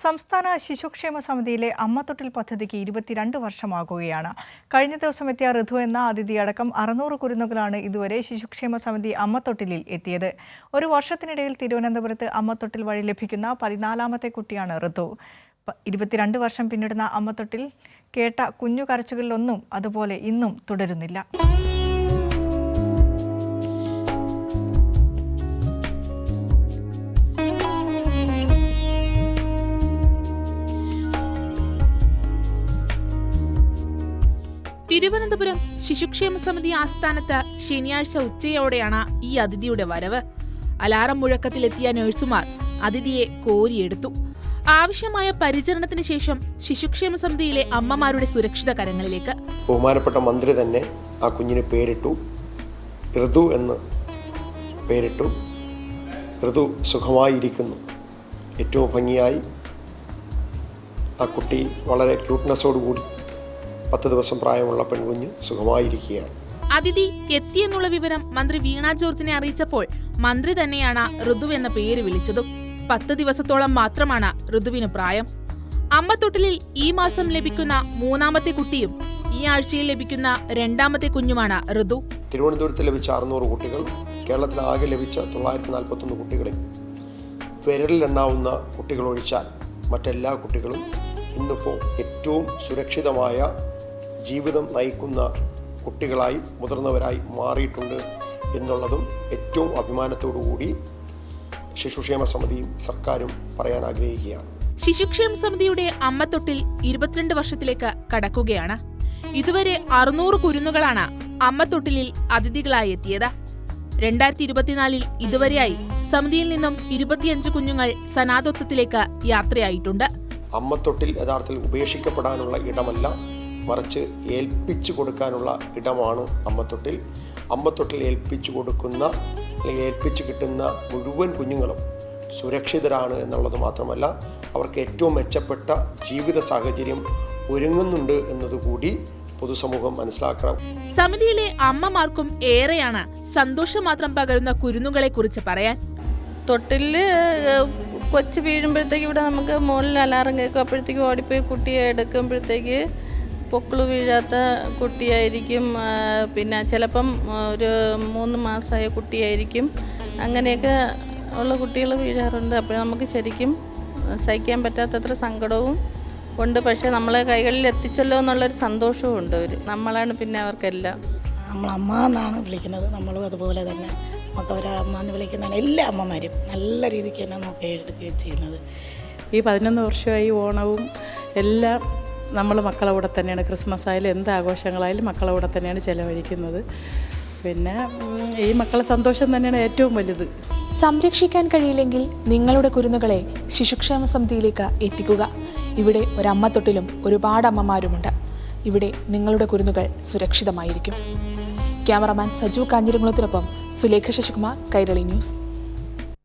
സംസ്ഥാന ശിശുക്ഷേമ സമിതിയിലെ അമ്മത്തൊട്ടിൽ പദ്ധതിക്ക് 22 വർഷമാകുകയാണ്. കഴിഞ്ഞ ദിവസം എത്തിയ ഋതു എന്ന അതിഥിയടക്കം 600 കുരുന്നുകളാണ് ഇതുവരെ ശിശുക്ഷേമ സമിതി അമ്മത്തൊട്ടിലിൽ എത്തിയത്. ഒരു വർഷത്തിനിടയിൽ തിരുവനന്തപുരത്ത് അമ്മത്തൊട്ടിൽ വഴി ലഭിക്കുന്ന 14ാമത്തെ കുട്ടിയാണ് ഋതു. 22 വർഷം പിന്നിടുന്ന അമ്മത്തൊട്ടിൽ കേട്ട കുഞ്ഞു കരച്ചുകളിലൊന്നും അതുപോലെ ഇന്നും തുടരുന്നില്ല. തിരുവനന്തപുരം ശിശുക്ഷേമ സമിതി ആസ്ഥാനത്ത് ശനിയാഴ്ച ഉച്ചയോടെയാണ് ഈ അതിഥിയുടെ വരവ്. അലാറം മുഴക്കത്തിലെത്തിയ നഴ്സുമാർ അതിഥിയെ കോരിയെടുത്തു. ആവശ്യമായ പരിചരണത്തിന് ശേഷം ശിശുക്ഷേമ സമിതിയിലെ അമ്മമാരുടെ സുരക്ഷിത കരങ്ങളിലേക്ക്. ബഹുമാനപ്പെട്ട മന്ത്രി തന്നെ ആ കുഞ്ഞിന് പേരിട്ടു, ഋതു എന്ന് പേരിട്ടു. ഋതു സുഖമായിരിക്കുന്നു. ഏറ്റവും ഭംഗിയായി ആ കുട്ടി വളരെ ക്യൂട്ട്നെസ്സോടുകൂടി 10 ദിവസം പ്രായമുള്ള പെൺകുഞ്ഞ് സുഖമായിരിക്കുകയാണ്. അതിഥി എത്തിയെന്നുള്ള വിവരം മന്ത്രി വീണ ജോർജിനെ അറിയിച്ചപ്പോൾ മന്ത്രി തന്നെയാണ് ഋതു എന്ന പേര് വിളിച്ചതും. 10 ദിവസത്തോളം മാത്രമാണ് ഋതുവിന് പ്രായം. അമ്മത്തൊട്ടിലിൽ ഈ മാസം ലഭിക്കുന്ന 3ാമത്തെ കുട്ടിയും ഈ ആഴ്ചയിൽ ലഭിക്കുന്ന 2ാമത്തെ കുഞ്ഞുമാണ് ഋതു. തിരുവനന്തപുരത്ത് ലഭിച്ച 600 കുട്ടികൾ, കേരളത്തിൽ ആകെ ലഭിച്ച 941 കുട്ടികളിൽ വിരലിലെണ്ണാവുന്ന കുട്ടികൾ ഒഴിച്ചാൽ മറ്റെല്ലാ കുട്ടികളും ഇന്നിപ്പോൾ ഏറ്റവും സുരക്ഷിതമായ ജീവിതം നയിക്കുന്ന കുട്ടികളായി, മുതിർന്നവരായി മാറിയിട്ടുണ്ട് എന്നുള്ളതും ഏറ്റവും അഭിമാനത്തോടുകൂടി ശിശുക്ഷേമ സമിതിയും സർക്കാരും പറയാൻ ആഗ്രഹിക്കുകയാണ്. ശിശുക്ഷേമ സമിതിയുടെ അമ്മത്തൊട്ടിൽ 22 വർഷത്തിലേക്ക് കടക്കുകയാണ്. ഇതുവരെ 600 കുരുന്നുകളാണ് അമ്മത്തൊട്ടിലിൽ അതിഥികളായി എത്തിയത്. 2024 ഇതുവരെയായി സമിതിയിൽ നിന്നും 25 കുഞ്ഞുങ്ങൾ സനാതത്വത്തിലേക്ക് യാത്രയായിട്ടുണ്ട്. അമ്മത്തൊട്ടിൽ യഥാർത്ഥത്തിൽ ഉപേക്ഷിക്കപ്പെടാനുള്ള ഇടമല്ല, മറിച്ച് ഏൽപ്പിച്ചു കൊടുക്കാനുള്ള ഇടമാണ് അമ്മത്തൊട്ടിൽ. അമ്മത്തൊട്ടിൽ ഏൽപ്പിച്ചു കൊടുക്കുന്ന അല്ലെങ്കിൽ ഏൽപ്പിച്ചു കിട്ടുന്ന മുഴുവൻ കുഞ്ഞുങ്ങളും സുരക്ഷിതരാണ് എന്നുള്ളത് മാത്രമല്ല, അവർക്ക് ഏറ്റവും മെച്ചപ്പെട്ട ജീവിത സാഹചര്യം ഒരുങ്ങുന്നുണ്ട് എന്നതുകൂടി പൊതുസമൂഹം മനസ്സിലാക്കണം. സമിതിയിലെ അമ്മമാർക്കും ഏറെയാണ് സന്തോഷം മാത്രം പകരുന്ന കുരുന്നുകളെ കുറിച്ച് പറയാൻ. തൊട്ടില് കൊച്ചു വീഴുമ്പോഴത്തേക്ക് ഇവിടെ നമുക്ക് മുകളിൽ അലാറം കേൾക്കും. അപ്പോഴത്തേക്ക് ഓടിപ്പോയി കുട്ടിയെ എടുക്കുമ്പോഴത്തേക്ക് പൊക്കിള് വീഴാത്ത കുട്ടിയായിരിക്കും. പിന്നെ ചിലപ്പം ഒരു 3 മാസമായ കുട്ടിയായിരിക്കും. അങ്ങനെയൊക്കെ ഉള്ള കുട്ടികൾ വീഴാറുണ്ട്. അപ്പോൾ നമുക്ക് ശരിക്കും സഹിക്കാൻ പറ്റാത്തത്ര സങ്കടവും ഉണ്ട്. പക്ഷേ നമ്മളെ കൈകളിൽ എത്തിച്ചല്ലോ എന്നുള്ളൊരു സന്തോഷവും ഉണ്ട്. നമ്മളാണ് പിന്നെ അവർക്കെല്ലാം. നമ്മൾ അമ്മ എന്നാണ് വിളിക്കുന്നത്. നമ്മളും അതുപോലെ തന്നെ നമുക്ക് അവരെ അമ്മ എന്ന് വിളിക്കുന്നതാണ്. എല്ലാ അമ്മമാരും നല്ല രീതിക്ക് തന്നെ നോക്കി എടുക്കുകയും ചെയ്യുന്നത്. ഈ 11 വർഷമായി ഓണവും എല്ലാം നമ്മൾ മക്കളെ കൂടെ തന്നെയാണ്. ക്രിസ്മസ് ആയാലും എന്ത് ആഘോഷങ്ങളായാലും മക്കളെ കൂടെ തന്നെയാണ് ചിലവഴിക്കുന്നത്. പിന്നെ ഈ മക്കളെ സന്തോഷം തന്നെയാണ് ഏറ്റവും വലുത്. സംരക്ഷിക്കാൻ കഴിയില്ലെങ്കിൽ നിങ്ങളുടെ കുരുന്നുകളെ ശിശുക്ഷേമ സമിതിയിലേക്ക് എത്തിക്കുക. ഇവിടെ ഒരമ്മത്തൊട്ടിലും ഒരുപാട് അമ്മമാരുമുണ്ട്. ഇവിടെ നിങ്ങളുടെ കുരുന്നുകൾ സുരക്ഷിതമായിരിക്കും. ക്യാമറമാൻ സജു കാഞ്ഞിരംകുളത്തിനൊപ്പം സുലേഖ ശശികുമാർ, കൈരളി ന്യൂസ്.